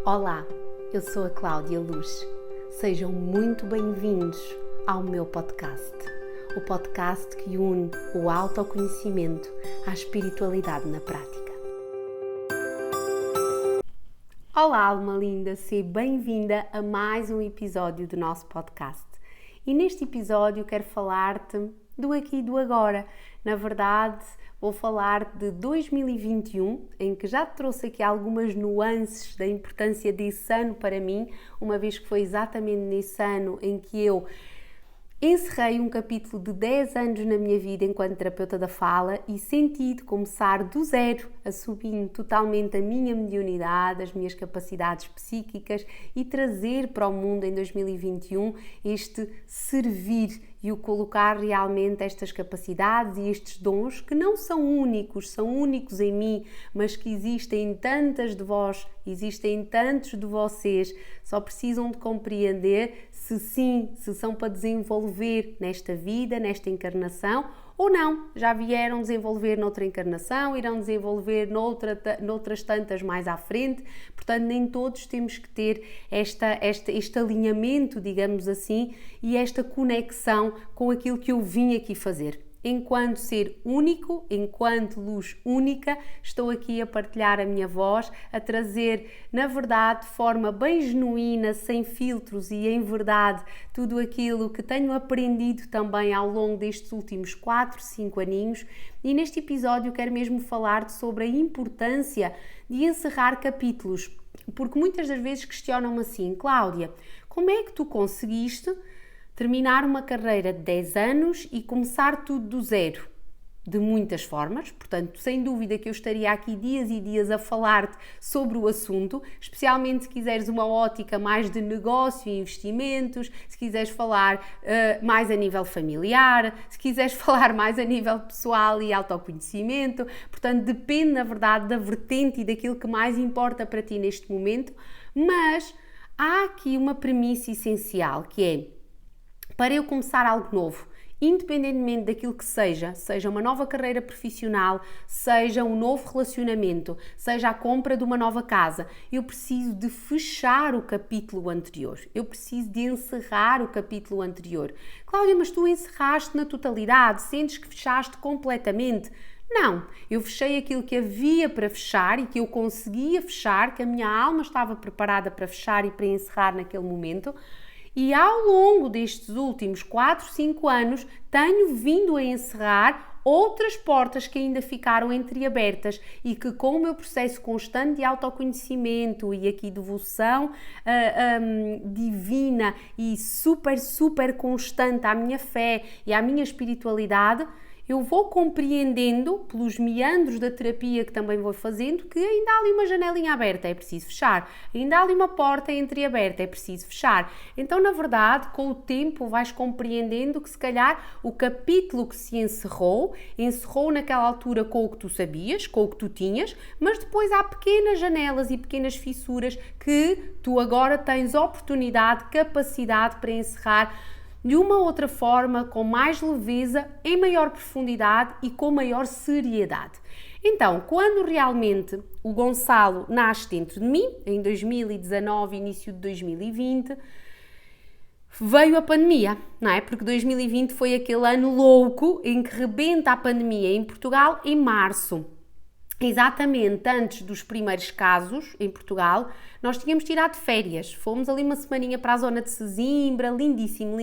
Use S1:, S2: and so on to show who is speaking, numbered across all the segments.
S1: Olá, eu sou a Cláudia Luz. Sejam muito bem-vindos ao meu podcast. O podcast que une o autoconhecimento à espiritualidade na prática. Olá, alma linda, seja bem-vinda a mais um episódio do nosso podcast. E neste episódio quero falar-te do aqui e do agora. Na verdade, vou falar de 2021, em que já te trouxe aqui algumas nuances da importância desse ano para mim, uma vez que foi exatamente nesse ano em que eu encerrei um capítulo de 10 anos na minha vida enquanto terapeuta da fala e senti de começar do zero, assumindo totalmente a minha mediunidade, as minhas capacidades psíquicas e trazer para o mundo em 2021 este servir e o colocar realmente estas capacidades e estes dons que não são únicos em mim, mas que existem em tantas de vós, existem em tantos de vocês, só precisam de compreender se são para desenvolver nesta vida, nesta encarnação, ou não, já vieram desenvolver noutra encarnação, irão desenvolver noutras tantas mais à frente, portanto nem todos temos que ter este alinhamento, digamos assim, e esta conexão com aquilo que eu vim aqui fazer. Enquanto ser único, enquanto luz única, estou aqui a partilhar a minha voz, a trazer, na verdade, de forma bem genuína, sem filtros e em verdade, tudo aquilo que tenho aprendido também ao longo destes últimos 4, 5 aninhos. E neste episódio quero mesmo falar-te sobre a importância de encerrar capítulos, porque muitas das vezes questionam-me assim: Cláudia, como é que tu conseguiste terminar uma carreira de 10 anos e começar tudo do zero? De muitas formas, portanto, sem dúvida que eu estaria aqui dias e dias a falar-te sobre o assunto, especialmente se quiseres uma ótica mais de negócio e investimentos, se quiseres falar mais a nível familiar, se quiseres falar mais a nível pessoal e autoconhecimento, portanto, depende, na verdade, da vertente e daquilo que mais importa para ti neste momento, mas há aqui uma premissa essencial, que é: para eu começar algo novo, independentemente daquilo que seja uma nova carreira profissional, seja um novo relacionamento, seja a compra de uma nova casa, eu preciso de fechar o capítulo anterior, eu preciso de encerrar o capítulo anterior. Cláudia, mas tu encerraste na totalidade, sentes que fechaste completamente? Não, eu fechei aquilo que havia para fechar e que eu conseguia fechar, que a minha alma estava preparada para fechar e para encerrar naquele momento. E ao longo destes últimos 4, 5 anos, tenho vindo a encerrar outras portas que ainda ficaram entreabertas e que, com o meu processo constante de autoconhecimento e aqui devoção divina e super constante à minha fé e à minha espiritualidade, eu vou compreendendo, pelos meandros da terapia que também vou fazendo, que ainda há ali uma janelinha aberta, é preciso fechar. Ainda há ali uma porta entreaberta, é preciso fechar. Então, na verdade, com o tempo vais compreendendo que se calhar o capítulo que se encerrou naquela altura com o que tu sabias, com o que tu tinhas, mas depois há pequenas janelas e pequenas fissuras que tu agora tens oportunidade, capacidade para encerrar de uma outra forma, com mais leveza, em maior profundidade e com maior seriedade. Então, quando realmente o Gonçalo nasce dentro de mim, em 2019, início de 2020, veio a pandemia, não é? Porque 2020 foi aquele ano louco em que rebenta a pandemia em Portugal em março. Exatamente antes dos primeiros casos em Portugal, nós tínhamos tirado férias, fomos ali uma semaninha para a zona de Sesimbra, lindíssimo,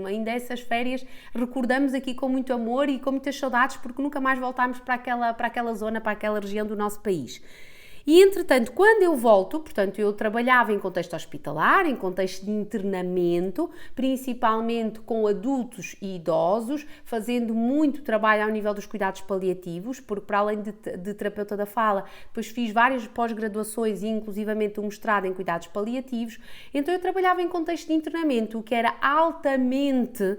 S1: ainda essas férias recordamos aqui com muito amor e com muitas saudades, porque nunca mais voltámos para aquela zona, para aquela região do nosso país. E, entretanto, quando eu volto, portanto, eu trabalhava em contexto hospitalar, em contexto de internamento, principalmente com adultos e idosos, fazendo muito trabalho ao nível dos cuidados paliativos, porque para além de terapeuta da fala, depois fiz várias pós-graduações e inclusivamente um mestrado em cuidados paliativos, então eu trabalhava em contexto de internamento, o que era altamente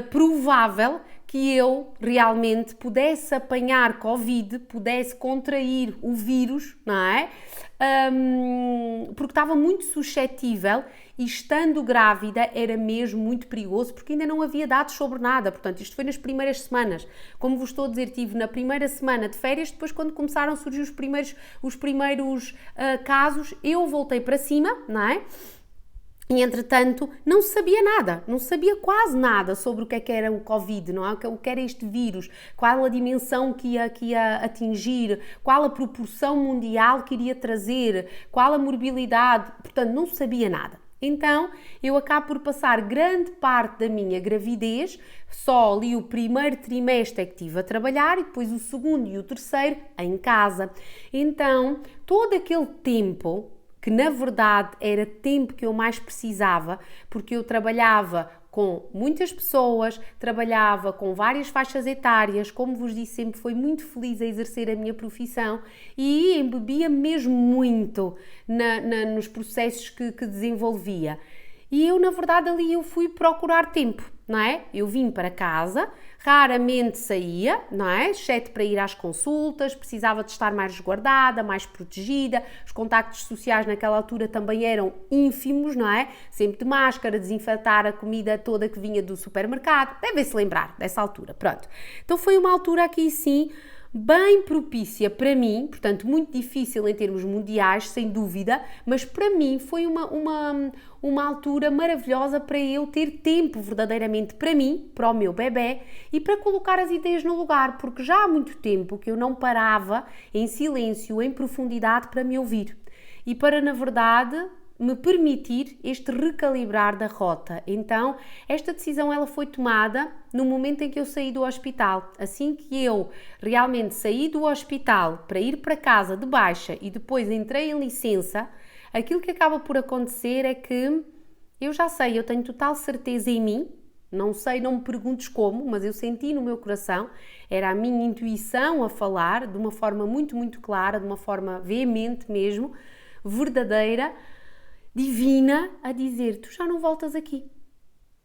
S1: provável que eu realmente pudesse apanhar Covid, pudesse contrair o vírus, não é? Porque estava muito suscetível e estando grávida era mesmo muito perigoso porque ainda não havia dados sobre nada, portanto isto foi nas primeiras semanas. Como vos estou a dizer, tive na primeira semana de férias, depois quando começaram a surgir os primeiros casos, eu voltei para cima, não é? E, entretanto, não sabia nada, não sabia quase nada sobre o que era o Covid, não é? O que era este vírus, qual a dimensão que ia atingir, qual a proporção mundial que iria trazer, qual a morbilidade, portanto, não sabia nada. Então, eu acabo por passar grande parte da minha gravidez, só ali o primeiro trimestre é que estive a trabalhar e depois o segundo e o terceiro em casa. Então, todo aquele tempo, que na verdade era tempo que eu mais precisava, porque eu trabalhava com muitas pessoas, trabalhava com várias faixas etárias, como vos disse, sempre fui muito feliz a exercer a minha profissão e embebia mesmo muito nos processos que desenvolvia. E eu, na verdade, ali eu fui procurar tempo, não é? Eu vim para casa, raramente saía, não é? Exceto para ir às consultas, precisava de estar mais resguardada, mais protegida, os contactos sociais naquela altura também eram ínfimos, não é? Sempre de máscara, desinfetar a comida toda que vinha do supermercado, devem-se lembrar dessa altura, pronto. Então foi uma altura aqui sim, bem propícia para mim, portanto muito difícil em termos mundiais, sem dúvida, mas para mim foi uma altura maravilhosa para eu ter tempo verdadeiramente para mim, para o meu bebê e para colocar as ideias no lugar, porque já há muito tempo que eu não parava em silêncio, em profundidade para me ouvir e para, na verdade, me permitir este recalibrar da rota. Então, esta decisão ela foi tomada no momento em que eu saí do hospital. Assim que eu realmente saí do hospital para ir para casa de baixa e depois entrei em licença, aquilo que acaba por acontecer é que eu já sei, eu tenho total certeza em mim, não sei, não me perguntes como, mas eu senti no meu coração, era a minha intuição a falar de uma forma muito, muito clara, de uma forma veemente mesmo, verdadeira, divina, a dizer, tu já não voltas aqui,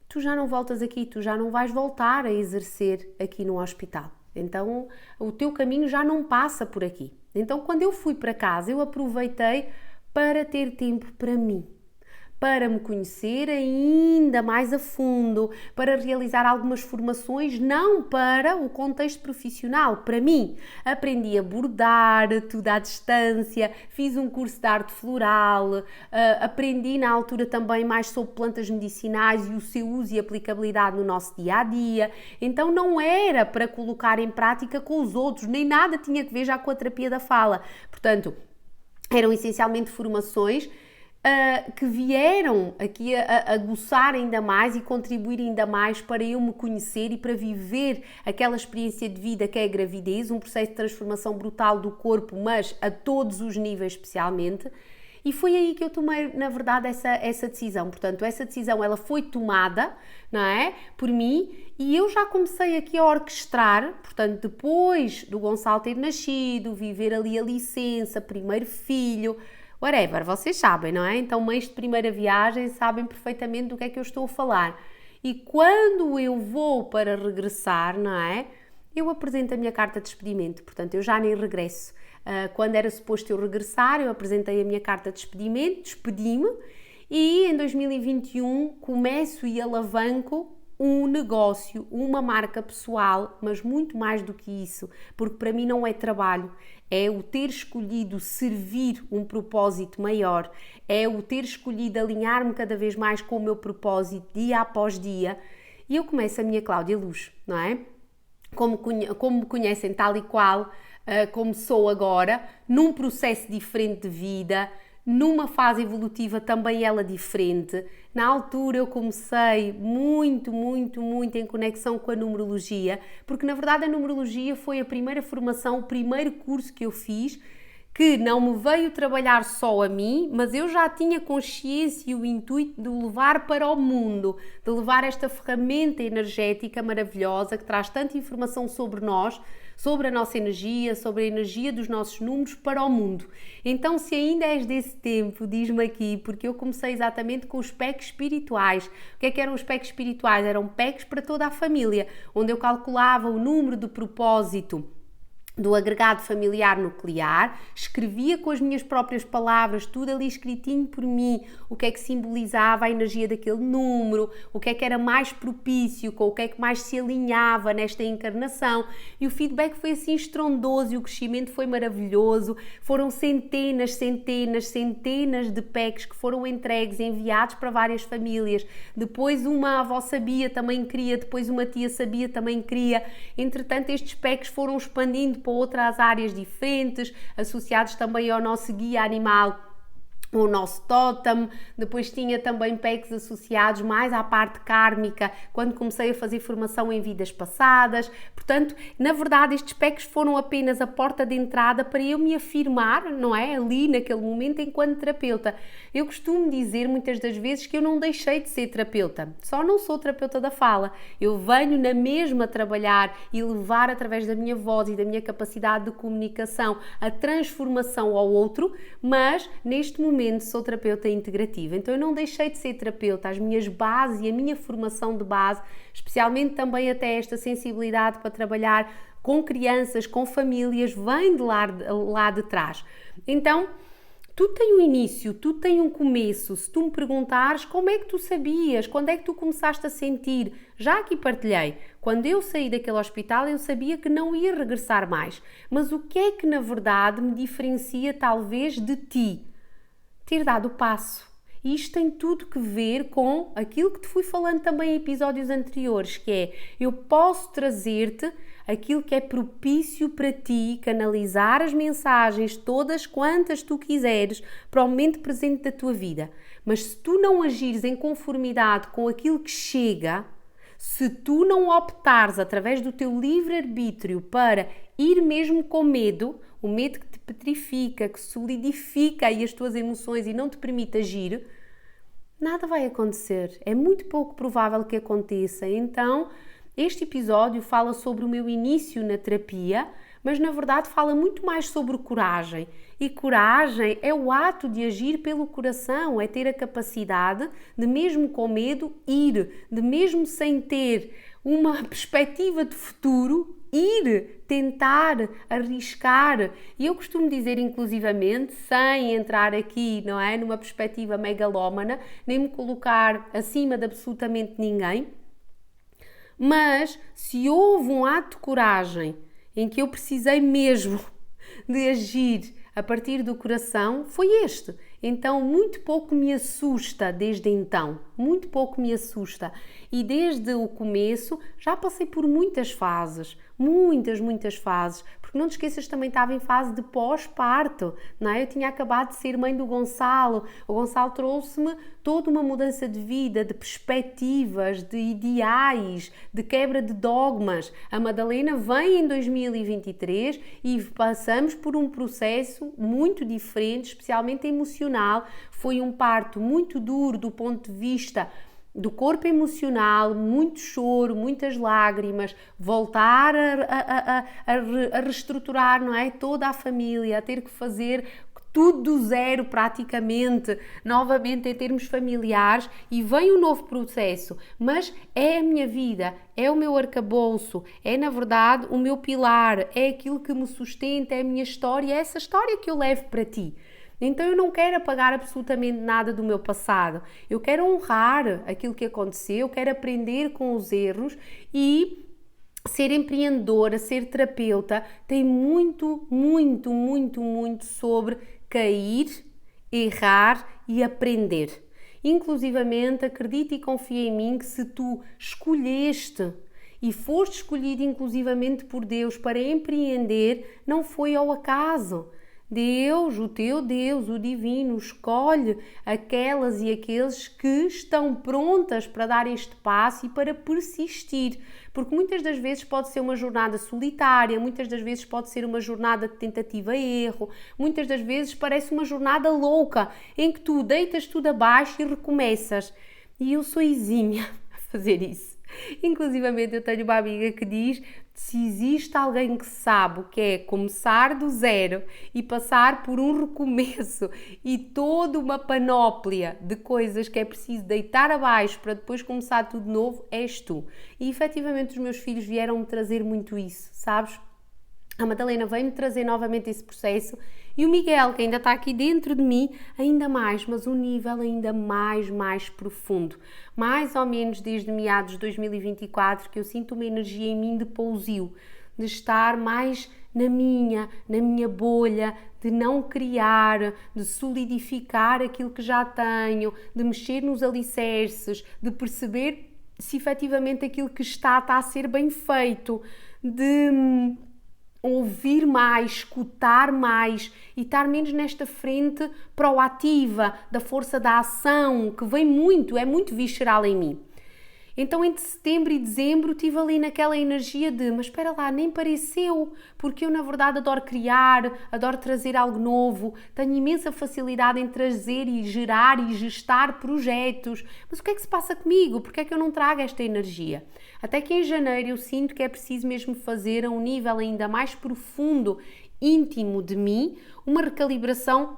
S1: tu já não voltas aqui, tu já não vais voltar a exercer aqui no hospital. Então, o teu caminho já não passa por aqui. Então, quando eu fui para casa, eu aproveitei para ter tempo para mim, para me conhecer ainda mais a fundo, para realizar algumas formações, não para o contexto profissional, para mim. Aprendi a bordar, tudo à distância, fiz um curso de arte floral, aprendi na altura também mais sobre plantas medicinais e o seu uso e aplicabilidade no nosso dia-a-dia. Então não era para colocar em prática com os outros, nem nada tinha que ver já com a terapia da fala. Portanto, eram essencialmente formações que vieram aqui a aguçar ainda mais e contribuir ainda mais para eu me conhecer e para viver aquela experiência de vida que é a gravidez, um processo de transformação brutal do corpo, mas a todos os níveis especialmente. E foi aí que eu tomei, na verdade, essa decisão. Portanto, essa decisão ela foi tomada, não é, por mim, e eu já comecei aqui a orquestrar, portanto, depois do Gonçalo ter nascido, viver ali a licença, primeiro filho, whatever, vocês sabem, não é? Então, mães de primeira viagem sabem perfeitamente do que é que eu estou a falar. E quando eu vou para regressar, não é? Eu apresento a minha carta de despedimento, portanto, eu já nem regresso. Quando era suposto eu regressar, eu apresentei a minha carta de despedimento, despedi-me e em 2021 começo e alavanco um negócio, uma marca pessoal, mas muito mais do que isso, porque para mim não é trabalho, é o ter escolhido servir um propósito maior, é o ter escolhido alinhar-me cada vez mais com o meu propósito dia após dia e eu começo a minha Cláudia Luz, não é? Como me conhecem tal e qual, como sou agora, num processo diferente de vida, numa fase evolutiva também ela diferente. Na altura eu comecei muito em conexão com a numerologia, porque na verdade a numerologia foi a primeira formação, o primeiro curso que eu fiz, que não me veio trabalhar só a mim, mas eu já tinha consciência e o intuito de o levar para o mundo, de levar esta ferramenta energética maravilhosa que traz tanta informação sobre nós, sobre a nossa energia, sobre a energia dos nossos números para o mundo. Então, se ainda és desse tempo, diz-me aqui, porque eu comecei exatamente com os packs espirituais. O que é que eram os packs espirituais? Eram packs para toda a família, onde eu calculava o número de propósito do agregado familiar nuclear, escrevia com as minhas próprias palavras, tudo ali escritinho por mim, o que é que simbolizava a energia daquele número, o que é que era mais propício, com o que é que mais se alinhava nesta encarnação, e o feedback foi assim estrondoso e o crescimento foi maravilhoso. Foram centenas de packs que foram entregues, enviados para várias famílias. Depois uma avó sabia, também queria, depois uma tia sabia, também queria. Entretanto, estes packs foram expandindo para outras áreas diferentes, associados também ao nosso guia animal, o nosso totem. Depois tinha também packs associados mais à parte kármica, quando comecei a fazer formação em vidas passadas. Portanto, na verdade, estes packs foram apenas a porta de entrada para eu me afirmar, não é? Ali, naquele momento, enquanto terapeuta. Eu costumo dizer, muitas das vezes, que eu não deixei de ser terapeuta. Só não sou terapeuta da fala. Eu venho na mesma trabalhar e levar, através da minha voz e da minha capacidade de comunicação, a transformação ao outro, mas, neste momento, sou terapeuta integrativa, então eu não deixei de ser terapeuta. As minhas bases e a minha formação de base, especialmente também até esta sensibilidade para trabalhar com crianças, com famílias, vem de lá de trás. Então, tudo tem um início, tudo tem um começo. Se tu me perguntares como é que tu sabias, quando é que tu começaste a sentir, já aqui partilhei, quando eu saí daquele hospital eu sabia que não ia regressar mais, mas o que é que na verdade me diferencia talvez de ti? Ter dado o passo. E isto tem tudo que ver com aquilo que te fui falando também em episódios anteriores, que é, eu posso trazer-te aquilo que é propício para ti, canalizar as mensagens todas quantas tu quiseres para o momento presente da tua vida. Mas se tu não agires em conformidade com aquilo que chega, se tu não optares através do teu livre-arbítrio para ir mesmo com medo, o medo que te petrifica, que solidifica aí as tuas emoções e não te permite agir, nada vai acontecer. É muito pouco provável que aconteça. Então, este episódio fala sobre o meu início na terapia, mas na verdade fala muito mais sobre coragem. E coragem é o ato de agir pelo coração, é ter a capacidade de, mesmo com medo, ir, de mesmo sem ter uma perspectiva de futuro, ir, tentar, arriscar. E eu costumo dizer, inclusivamente, sem entrar aqui, não é, numa perspectiva megalómana, nem me colocar acima de absolutamente ninguém, mas se houve um ato de coragem em que eu precisei mesmo de agir a partir do coração, foi este. Então, muito pouco me assusta desde então, muito pouco me assusta. E desde o começo já passei por muitas fases, muitas fases, porque não te esqueças, também estava em fase de pós-parto, não é? Eu tinha acabado de ser mãe do Gonçalo, o Gonçalo trouxe-me toda uma mudança de vida, de perspectivas, de ideais, de quebra de dogmas. A Madalena vem em 2023 e passamos por um processo muito diferente, especialmente emocional. Foi um parto muito duro do ponto de vista do corpo emocional, muito choro, muitas lágrimas, voltar a reestruturar, não é? Toda a família, a ter que fazer tudo do zero praticamente, novamente em termos familiares, e vem um novo processo, mas é a minha vida, é o meu arcabouço, é na verdade o meu pilar, é aquilo que me sustenta, é a minha história, é essa história que eu levo para ti. Então eu não quero apagar absolutamente nada do meu passado, eu quero honrar aquilo que aconteceu, quero aprender com os erros. E ser empreendedora, ser terapeuta tem muito sobre cair, errar e aprender. Inclusivamente, acredita e confia em mim que se tu escolheste e foste escolhido inclusivamente por Deus para empreender, não foi ao acaso. Deus, o teu Deus, o divino, escolhe aquelas e aqueles que estão prontas para dar este passo e para persistir, porque muitas das vezes pode ser uma jornada solitária, muitas das vezes pode ser uma jornada de tentativa e erro, muitas das vezes parece uma jornada louca, em que tu deitas tudo abaixo e recomeças. E eu sou exímia a fazer isso. Inclusivamente eu tenho uma amiga que diz: se existe alguém que sabe o que é começar do zero e passar por um recomeço e toda uma panóplia de coisas que é preciso deitar abaixo para depois começar tudo de novo, és tu. E efetivamente os meus filhos vieram-me trazer muito isso, sabes? A Madalena veio-me trazer novamente esse processo e o Miguel, que ainda está aqui dentro de mim, ainda mais, mas um nível ainda mais profundo. Mais ou menos desde meados de 2024 que eu sinto uma energia em mim de pousio, de estar mais na minha bolha, de não criar, de solidificar aquilo que já tenho, de mexer nos alicerces, de perceber se efetivamente aquilo que está a ser bem feito, de ouvir mais, escutar mais e estar menos nesta frente proativa, da força da ação, que vem muito, é muito visceral em mim. Então entre setembro e dezembro estive ali naquela energia de, mas espera lá, nem pareceu, porque eu na verdade adoro criar, adoro trazer algo novo, tenho imensa facilidade em trazer e gerar e gestar projetos, mas o que é que se passa comigo? Porque é que eu não trago esta energia? Até que em janeiro eu sinto que é preciso mesmo fazer a um nível ainda mais profundo, íntimo de mim, uma recalibração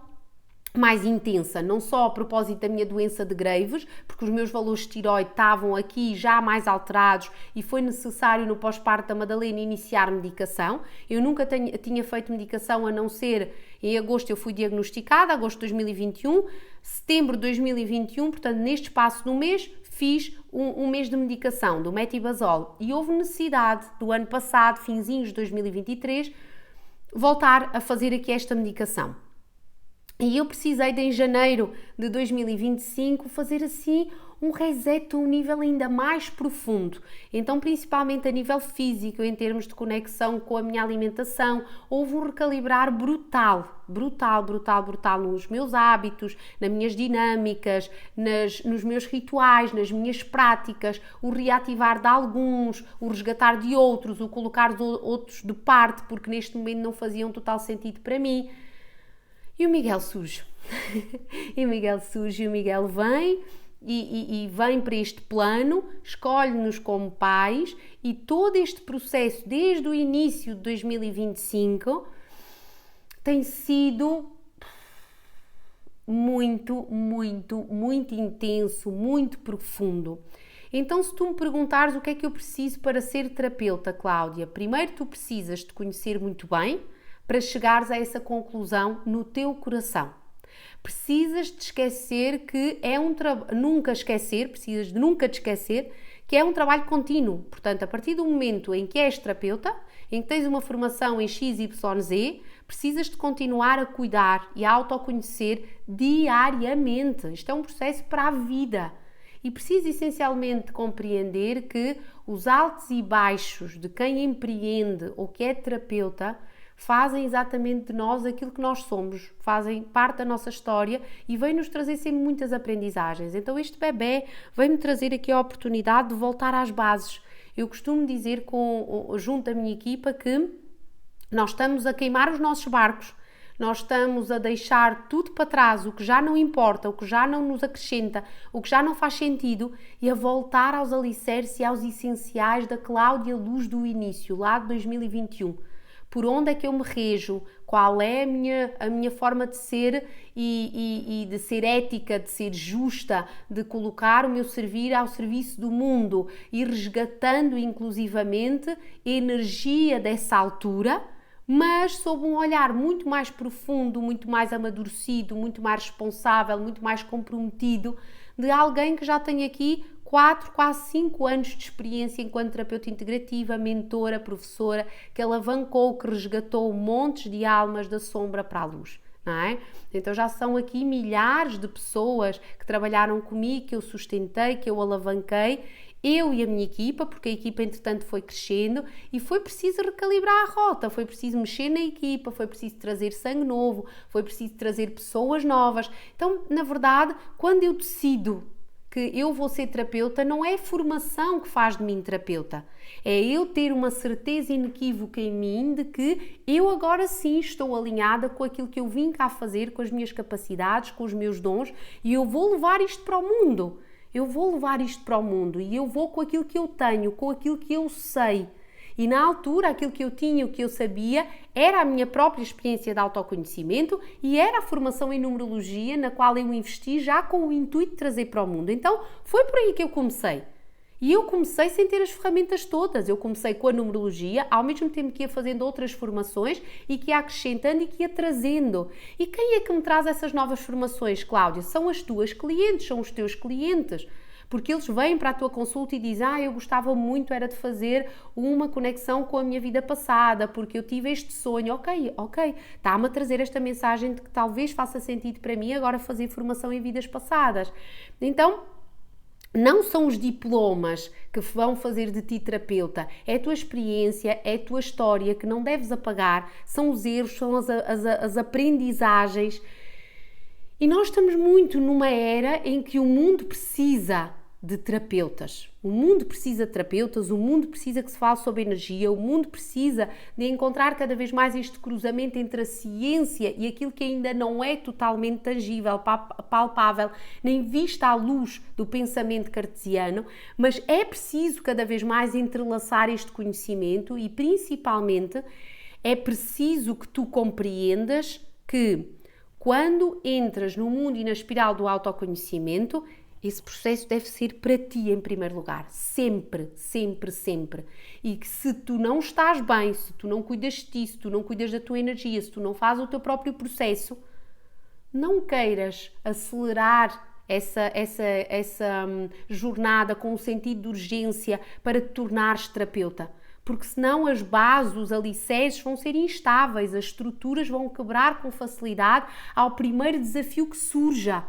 S1: mais intensa, não só a propósito da minha doença de Graves, porque os meus valores de tiroide estavam aqui já mais alterados e foi necessário no pós-parto da Madalena iniciar medicação. Eu nunca tinha feito medicação a não ser em agosto eu fui diagnosticada, agosto de 2021, setembro de 2021, portanto neste espaço de um mês fiz um mês de medicação do metibazol e houve necessidade do ano passado, finzinhos de 2023, voltar a fazer aqui esta medicação. E eu precisei de, em janeiro de 2025, fazer assim um reset a um nível ainda mais profundo. Então, principalmente a nível físico, em termos de conexão com a minha alimentação, houve um recalibrar brutal nos meus hábitos, nas minhas dinâmicas, nos meus rituais, nas minhas práticas, o reativar de alguns, o resgatar de outros, o colocar outros de parte, porque neste momento não faziam total sentido para mim. E o Miguel surge. E o Miguel vem e vem para este plano, escolhe-nos como pais e todo este processo, desde o início de 2025, tem sido muito intenso, muito profundo. Então, se tu me perguntares o que é que eu preciso para ser terapeuta, Cláudia, primeiro tu precisas te conhecer muito bem, para chegares a essa conclusão no teu coração. Precisas de esquecer que é precisas de nunca te esquecer que é um trabalho contínuo. Portanto, a partir do momento em que és terapeuta, em que tens uma formação em XYZ, precisas de continuar a cuidar e a autoconhecer diariamente. Isto é um processo para a vida. E preciso essencialmente compreender que os altos e baixos de quem empreende ou que é terapeuta fazem exatamente de nós aquilo que nós somos, fazem parte da nossa história e vêm-nos trazer sempre muitas aprendizagens. Então este bebê vem-me trazer aqui a oportunidade de voltar às bases. Eu costumo dizer junto da minha equipa que nós estamos a queimar os nossos barcos, nós estamos a deixar tudo para trás, o que já não importa, o que já não nos acrescenta, o que já não faz sentido e a voltar aos alicerces e aos essenciais da Cláudia Luz do início, lá de 2021. Por onde é que eu me rejo, qual é a minha forma de ser e de ser ética, de ser justa, de colocar o meu servir ao serviço do mundo e resgatando inclusivamente a energia dessa altura, mas sob um olhar muito mais profundo, muito mais amadurecido, muito mais responsável, muito mais comprometido de alguém que já tem aqui 4, quase 5 anos de experiência enquanto terapeuta integrativa, mentora, professora, que alavancou, que resgatou montes de almas da sombra para a luz, não é? Então já são aqui milhares de pessoas que trabalharam comigo, que eu sustentei, que eu alavanquei, eu e a minha equipa, porque a equipa entretanto foi crescendo e foi preciso recalibrar a rota, foi preciso mexer na equipa, foi preciso trazer sangue novo, foi preciso trazer pessoas novas. Então, na verdade, quando eu decido que eu vou ser terapeuta, não é a formação que faz de mim terapeuta. É eu ter uma certeza inequívoca em mim de que eu agora sim estou alinhada com aquilo que eu vim cá fazer, com as minhas capacidades, com os meus dons e eu vou levar isto para o mundo. Eu vou levar isto para o mundo e eu vou com aquilo que eu tenho, com aquilo que eu sei. E na altura, aquilo que eu tinha, o que eu sabia, era a minha própria experiência de autoconhecimento e era a formação em numerologia na qual eu investi já com o intuito de trazer para o mundo. Então, foi por aí que eu comecei. E eu comecei sem ter as ferramentas todas. Eu comecei com a numerologia, ao mesmo tempo que ia fazendo outras formações e que ia acrescentando e que ia trazendo. E quem é que me traz essas novas formações, Cláudia? São as tuas clientes, são os teus clientes. Porque eles vêm para a tua consulta e dizem: eu gostava muito era de fazer uma conexão com a minha vida passada, porque eu tive este sonho. Ok, está-me a trazer esta mensagem de que talvez faça sentido para mim agora fazer formação em vidas passadas. Então, não são os diplomas que vão fazer de ti terapeuta, é a tua experiência, é a tua história que não deves apagar, são os erros, são as aprendizagens. E nós estamos muito numa era em que o mundo precisa de terapeutas. O mundo precisa de terapeutas, o mundo precisa que se fale sobre energia, o mundo precisa de encontrar cada vez mais este cruzamento entre a ciência e aquilo que ainda não é totalmente tangível, palpável, nem vista à luz do pensamento cartesiano, mas é preciso cada vez mais entrelaçar este conhecimento e, principalmente, é preciso que tu compreendas que quando entras no mundo e na espiral do autoconhecimento, esse processo deve ser para ti em primeiro lugar, sempre, sempre, sempre. E que se tu não estás bem, se tu não cuidas de ti, se tu não cuidas da tua energia, se tu não fazes o teu próprio processo, não queiras acelerar essa jornada com um sentido de urgência para te tornares terapeuta. Porque senão as bases, os alicerces vão ser instáveis, as estruturas vão quebrar com facilidade ao primeiro desafio que surja.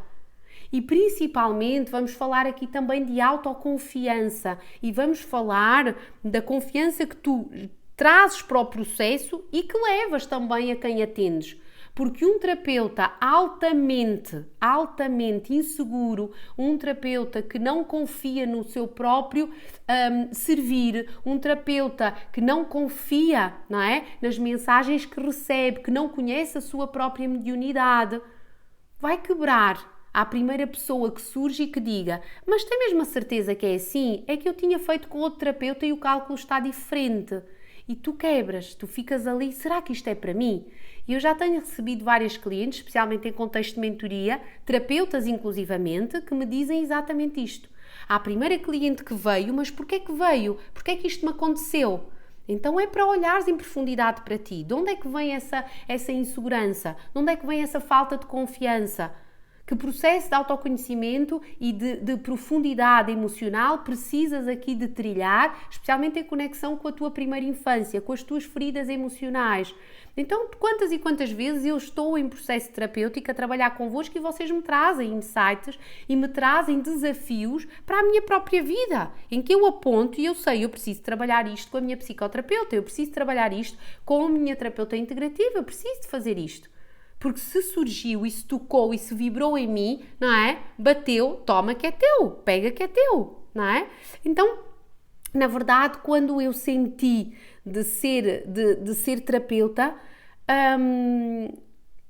S1: E principalmente vamos falar aqui também de autoconfiança e vamos falar da confiança que tu trazes para o processo e que levas também a quem atendes. Porque um terapeuta altamente inseguro, um terapeuta que não confia no seu próprio servir, um terapeuta que não confia, não é, nas mensagens que recebe, que não conhece a sua própria mediunidade, vai quebrar à primeira pessoa que surge e que diga: mas tem mesmo a certeza que é assim? É que eu tinha feito com outro terapeuta e o cálculo está diferente. E tu quebras, tu ficas ali: será que isto é para mim? E eu já tenho recebido várias clientes, especialmente em contexto de mentoria, terapeutas inclusivamente, que me dizem exatamente isto. Há a primeira cliente que veio: mas porquê que veio? Porquê que isto me aconteceu? Então é para olhares em profundidade para ti. De onde é que vem essa insegurança? De onde é que vem essa falta de confiança? Que processo de autoconhecimento e de profundidade emocional precisas aqui de trilhar, especialmente em conexão com a tua primeira infância, com as tuas feridas emocionais. Então, quantas e quantas vezes eu estou em processo terapêutico a trabalhar convosco e vocês me trazem insights e me trazem desafios para a minha própria vida, em que eu aponto e eu sei: eu preciso trabalhar isto com a minha psicoterapeuta, eu preciso trabalhar isto com a minha terapeuta integrativa, eu preciso de fazer isto. Porque se surgiu e se tocou e se vibrou em mim, não é? Bateu, toma que é teu, pega que é teu, não é? Então, na verdade, quando eu senti de ser terapeuta,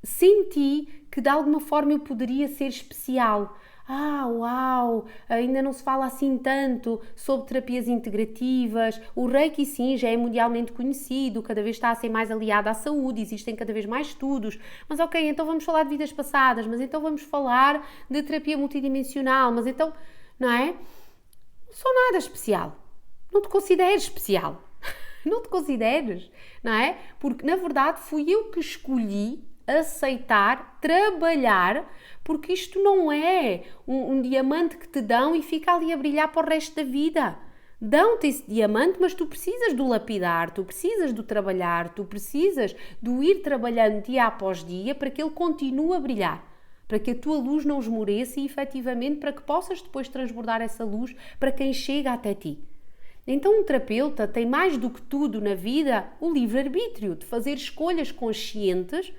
S1: senti que de alguma forma eu poderia ser especial. Uau, ainda não se fala assim tanto sobre terapias integrativas. O Reiki, sim, já é mundialmente conhecido, cada vez está a ser mais aliado à saúde, existem cada vez mais estudos. Mas ok, então vamos falar de vidas passadas, mas então vamos falar de terapia multidimensional, mas então, não é? Não sou nada especial. Não te consideres especial. Não te consideres, não é? Porque, na verdade, fui eu que escolhi aceitar, trabalhar, porque isto não é um diamante que te dão e fica ali a brilhar para o resto da vida. Dão-te esse diamante, mas tu precisas do lapidar, tu precisas do trabalhar, tu precisas do ir trabalhando dia após dia para que ele continue a brilhar, para que a tua luz não esmoreça e, efetivamente, para que possas depois transbordar essa luz para quem chega até ti. Então um terapeuta tem mais do que tudo na vida o livre-arbítrio de fazer escolhas conscientes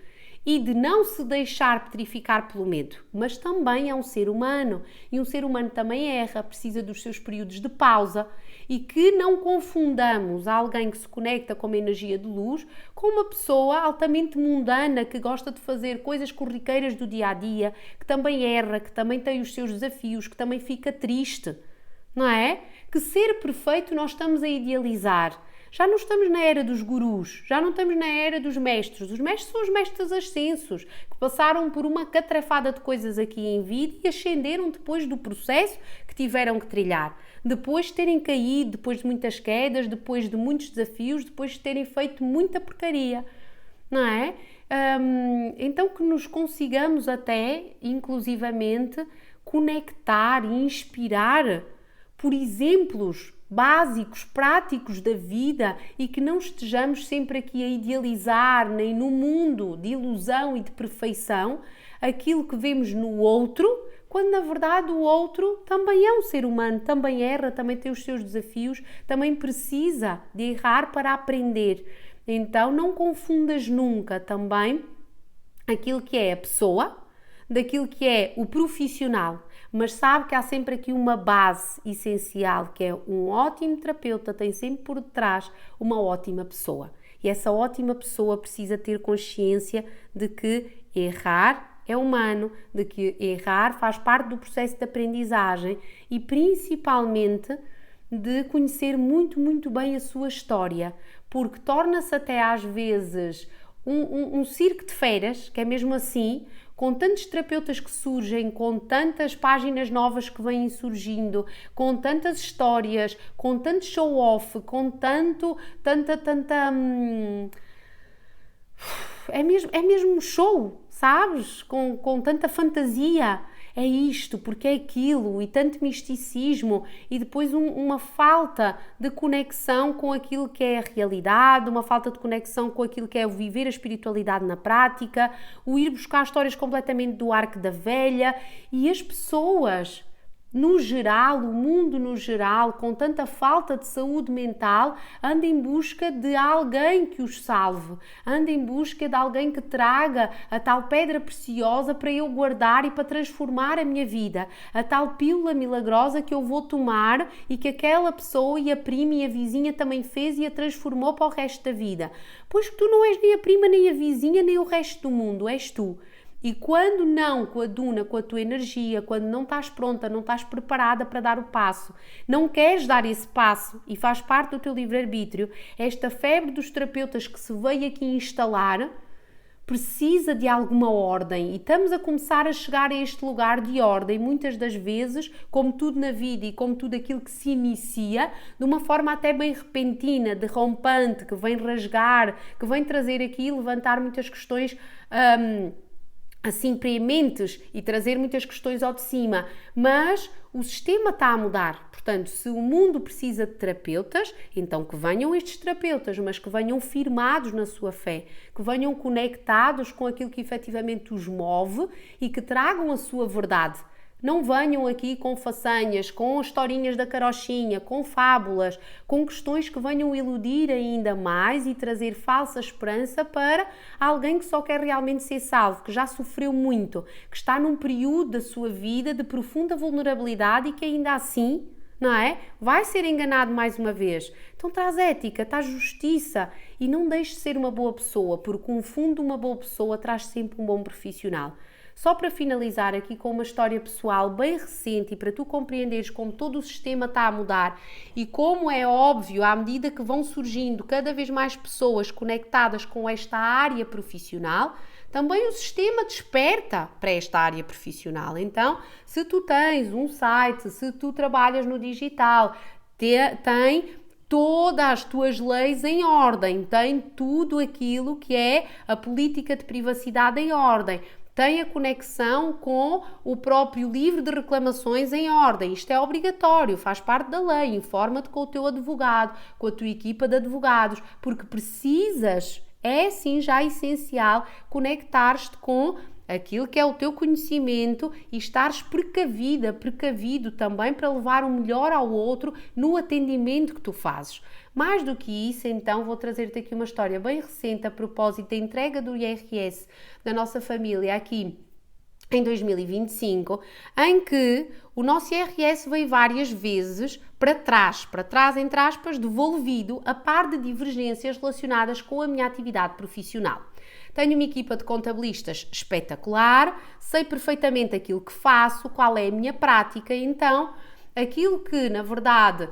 S1: e de não se deixar petrificar pelo medo, mas também é um ser humano e um ser humano também erra, precisa dos seus períodos de pausa e que não confundamos alguém que se conecta com uma energia de luz com uma pessoa altamente mundana que gosta de fazer coisas corriqueiras do dia-a-dia, que também erra, que também tem os seus desafios, que também fica triste, não é? Que ser perfeito nós estamos a idealizar. Já não estamos na era dos gurus, já não estamos na era dos mestres. Os mestres são os mestres ascensos, que passaram por uma catrafada de coisas aqui em vida e ascenderam depois do processo que tiveram que trilhar. Depois de terem caído, depois de muitas quedas, depois de muitos desafios, depois de terem feito muita porcaria, não é? Então que nos consigamos até, inclusivamente, conectar e inspirar por exemplos básicos, práticos da vida e que não estejamos sempre aqui a idealizar, nem no mundo de ilusão e de perfeição, aquilo que vemos no outro, quando na verdade o outro também é um ser humano, também erra, também tem os seus desafios, também precisa de errar para aprender. Então não confundas nunca também aquilo que é a pessoa daquilo que é o profissional, mas sabe que há sempre aqui uma base essencial, que é um ótimo terapeuta tem sempre por detrás uma ótima pessoa. E essa ótima pessoa precisa ter consciência de que errar é humano, de que errar faz parte do processo de aprendizagem e principalmente de conhecer muito, muito bem a sua história, porque torna-se até às vezes um circo de feiras, que é mesmo assim, com tantos terapeutas que surgem, com tantas páginas novas que vêm surgindo, com tantas histórias, com tanto show-off, com tanta... É mesmo um show, sabes? Com tanta fantasia. É isto, porque é aquilo, e tanto misticismo, e depois uma falta de conexão com aquilo que é a realidade, uma falta de conexão com aquilo que é o viver a espiritualidade na prática, o ir buscar histórias completamente do arco da velha, e as pessoas, no geral, o mundo no geral, com tanta falta de saúde mental, anda em busca de alguém que os salve, anda em busca de alguém que traga a tal pedra preciosa para eu guardar e para transformar a minha vida, a tal pílula milagrosa que eu vou tomar e que aquela pessoa e a prima e a vizinha também fez e a transformou para o resto da vida. Pois que tu não és nem a prima, nem a vizinha, nem o resto do mundo, és tu. E quando não coaduna com a tua energia, quando não estás pronta, não estás preparada para dar o passo, não queres dar esse passo e faz parte do teu livre-arbítrio, esta febre dos terapeutas que se veio aqui instalar precisa de alguma ordem e estamos a começar a chegar a este lugar de ordem, muitas das vezes, como tudo na vida e como tudo aquilo que se inicia, de uma forma até bem repentina, derrompante, que vem rasgar, que vem trazer aqui e levantar muitas questões assim prementes e trazer muitas questões ao de cima, mas o sistema está a mudar. Portanto, se o mundo precisa de terapeutas, então que venham estes terapeutas, mas que venham firmados na sua fé, que venham conectados com aquilo que efetivamente os move e que tragam a sua verdade. Não venham aqui com façanhas, com historinhas da carochinha, com fábulas, com questões que venham iludir ainda mais e trazer falsa esperança para alguém que só quer realmente ser salvo, que já sofreu muito, que está num período da sua vida de profunda vulnerabilidade e que ainda assim, não é? Vai ser enganado mais uma vez. Então traz ética, traz justiça e não deixe de ser uma boa pessoa, porque um fundo de uma boa pessoa traz sempre um bom profissional. Só para finalizar aqui com uma história pessoal bem recente e para tu compreenderes como todo o sistema está a mudar e como é óbvio, à medida que vão surgindo cada vez mais pessoas conectadas com esta área profissional, também o sistema desperta para esta área profissional. Então, se tu tens um site, se tu trabalhas no digital, tem todas as tuas leis em ordem, tem tudo aquilo que é a política de privacidade em ordem, tem a conexão com o próprio livro de reclamações em ordem. Isto é obrigatório, faz parte da lei. Informa-te com o teu advogado, com a tua equipa de advogados, porque precisas, é sim já essencial, conectar-te com aquilo que é o teu conhecimento e estares precavido também para levar o melhor ao outro no atendimento que tu fazes. Mais do que isso, então, vou trazer-te aqui uma história bem recente a propósito da entrega do IRS da nossa família aqui em 2025, em que o nosso IRS veio várias vezes para trás, entre aspas, devolvido a par de divergências relacionadas com a minha atividade profissional. Tenho uma equipa de contabilistas espetacular, sei perfeitamente aquilo que faço, qual é a minha prática, então aquilo que, na verdade,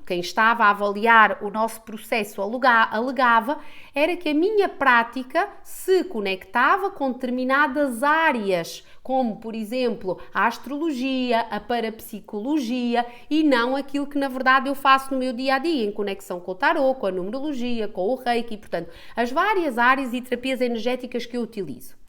S1: quem estava a avaliar o nosso processo alegava era que a minha prática se conectava com determinadas áreas, como, por exemplo, a astrologia, a parapsicologia e não aquilo que, na verdade, eu faço no meu dia-a-dia, em conexão com o tarot, com a numerologia, com o reiki, portanto, as várias áreas e terapias energéticas que eu utilizo.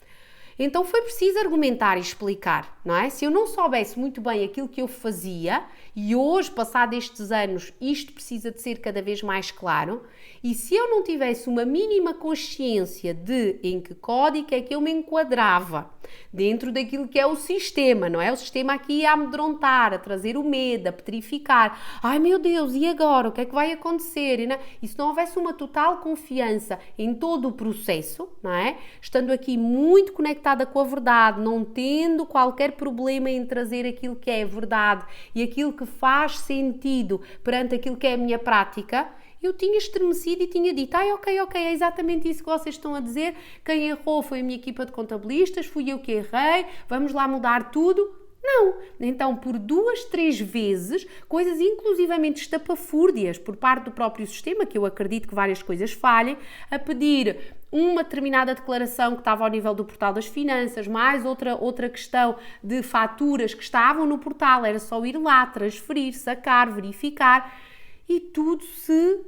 S1: Então foi preciso argumentar e explicar, não é? Se eu não soubesse muito bem aquilo que eu fazia, e hoje, passados estes anos, isto precisa de ser cada vez mais claro, e se eu não tivesse uma mínima consciência de em que código é que eu me enquadrava dentro daquilo que é o sistema, não é? O sistema aqui a amedrontar, a trazer o medo, a petrificar. Ai meu Deus, e agora? O que é que vai acontecer? E se não houvesse uma total confiança em todo o processo, não é? Estando aqui muito conectada com a verdade, não tendo qualquer problema em trazer aquilo que é verdade e aquilo que faz sentido perante aquilo que é a minha prática, eu tinha estremecido e tinha dito, ok, é exatamente isso que vocês estão a dizer, quem errou foi a minha equipa de contabilistas, fui eu que errei, vamos lá mudar tudo. Não. Então, por 2, 3 vezes, coisas inclusivamente estapafúrdias por parte do próprio sistema, que eu acredito que várias coisas falhem, a pedir uma determinada declaração que estava ao nível do portal das finanças, mais outra questão de faturas que estavam no portal, era só ir lá, transferir, sacar, verificar, e tudo se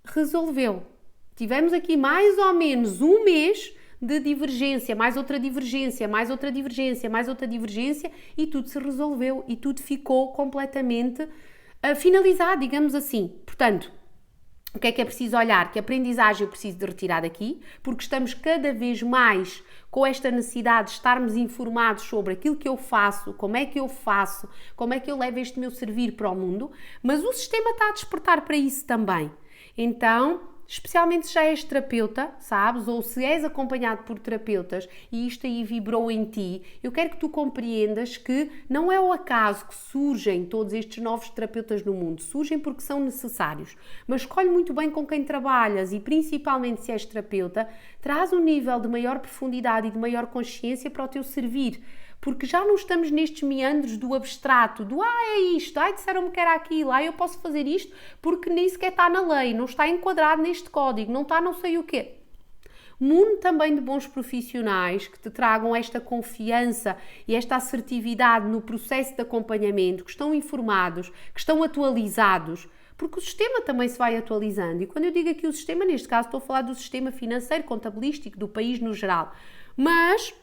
S1: resolveu. Tivemos aqui mais ou menos um mês de divergência, mais outra divergência, mais outra divergência, mais outra divergência, e tudo se resolveu e tudo ficou completamente finalizado, digamos assim. Portanto, o que é preciso olhar? Que aprendizagem eu preciso de retirar daqui, porque estamos cada vez mais com esta necessidade de estarmos informados sobre aquilo que eu faço, como é que eu faço, como é que eu levo este meu servir para o mundo, mas o sistema está a despertar para isso também. Então, especialmente se já és terapeuta, sabes, ou se és acompanhado por terapeutas e isto aí vibrou em ti, eu quero que tu compreendas que não é o acaso que surgem todos estes novos terapeutas no mundo, surgem porque são necessários, mas escolhe muito bem com quem trabalhas e principalmente se és terapeuta, traz um nível de maior profundidade e de maior consciência para o teu servir, porque já não estamos nestes meandros do abstrato, do é isto, disseram-me que era aquilo, eu posso fazer isto porque nem sequer está na lei, não está enquadrado neste código, não está não sei o quê. Mundo também de bons profissionais que te tragam esta confiança e esta assertividade no processo de acompanhamento, que estão informados, que estão atualizados, porque o sistema também se vai atualizando. E quando eu digo aqui o sistema, neste caso estou a falar do sistema financeiro, contabilístico, do país no geral. Mas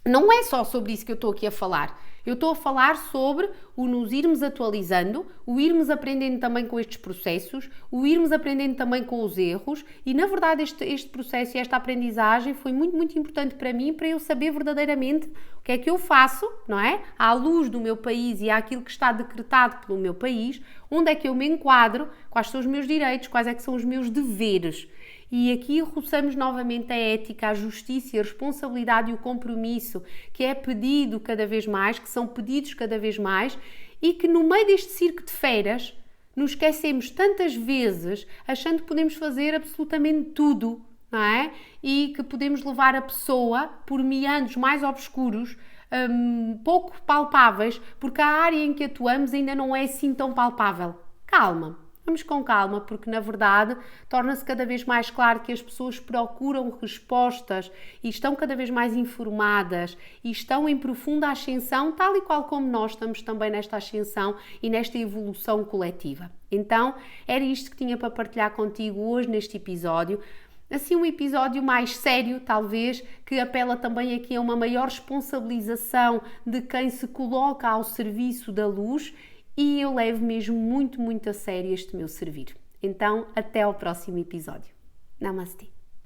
S1: não é só sobre isso que eu estou aqui a falar. Eu estou a falar sobre o nos irmos atualizando, o irmos aprendendo também com estes processos, o irmos aprendendo também com os erros e, na verdade, este processo e esta aprendizagem foi muito, muito importante para mim, para eu saber verdadeiramente o que é que eu faço, não é? À luz do meu país e àquilo que está decretado pelo meu país, onde é que eu me enquadro, quais são os meus direitos, quais é que são os meus deveres. E aqui roçamos novamente a ética, a justiça, a responsabilidade e o compromisso que é pedido cada vez mais, que são pedidos cada vez mais e que no meio deste circo de feras nos esquecemos tantas vezes achando que podemos fazer absolutamente tudo, não é? E que podemos levar a pessoa por meandros mais obscuros, pouco palpáveis, porque a área em que atuamos ainda não é assim tão palpável. Calma. Vamos com calma, porque na verdade torna-se cada vez mais claro que as pessoas procuram respostas e estão cada vez mais informadas e estão em profunda ascensão, tal e qual como nós estamos também nesta ascensão e nesta evolução coletiva. Então, era isto que tinha para partilhar contigo hoje neste episódio. Assim, um episódio mais sério, talvez, que apela também aqui a uma maior responsabilização de quem se coloca ao serviço da luz. E eu levo mesmo muito, muito a sério este meu servir. Então, até ao próximo episódio. Namastê!